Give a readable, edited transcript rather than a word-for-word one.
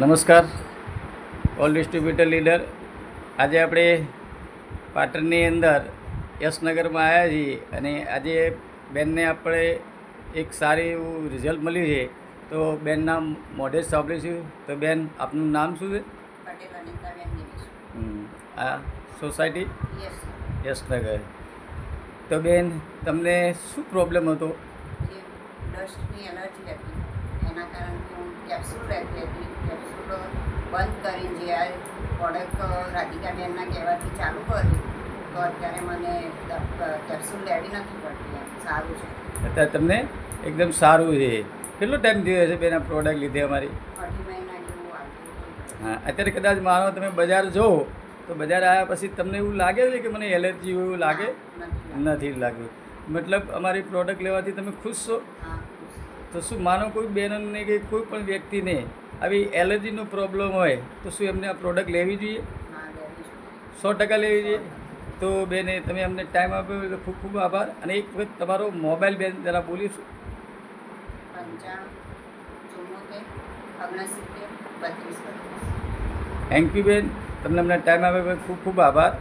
નમસ્કાર all distributor leader. આજે આપણે પાટણની અંદર યશનગરમાં આવ્યા છીએ અને આજે બેનને આપણે એક સારી એવું રિઝલ્ટ મળ્યું છે. તો બેનના મોઢે જ સાંભળીશું. તો બેન, આપનું નામ શું છે? પટેલ અનિતાબેન દિનેશ. આ સોસાયટી યસ. યશનગર. તો બેન, તમને શું પ્રોબ્લેમ હતો? જે ડસ્ટની એલર્જી હતી એના કારણે હું કેપ્સ્યુલ રહેતી હતી. કેપ્સ્યુલ બંધ કરીને જે આ પ્રોડક્ટ રાધિકાબેનના કહેવાથી ચાલુ કર્યું તો અત્યારે મને કેપ્સ્યુલ લેવી નથી પડતી. એમ સારું છે. અત્યારે તમને એકદમ સારું છે. કેટલો ટાઈમ થયો છે બેન આ પ્રોડક્ટ લીધે અમારી? 30 મહિના જેવું આવ્યું. હા, અત્યારે કદાચ માનો તમે બજાર જુઓ તો બજાર આવ્યા પછી તમને એવું લાગે છે કે મને એલર્જી એવું લાગે? નથી લાગ્યું. મતલબ અમારી પ્રોડક્ટ લેવાથી તમે ખુશ છો? હા. તો શું માનો કોઈ બહેનોને કે કોઈ પણ વ્યક્તિને આવી એલર્જીનો પ્રોબ્લેમ હોય તો શું એમને આ પ્રોડક્ટ લેવી જોઈએ? હા, લેવી છે. 100% લેવી જોઈએ. તો બેને તમે અમને ટાઈમ આપ્યો એટલે ખૂબ ખૂબ આભાર. અને એક વખત તમારો મોબાઈલ બેન જરા બોલીશું. 95 74 69 32 32. થેન્ક યુ બેન, તમને અમને ટાઈમ આપ્યો ખૂબ ખૂબ આભાર.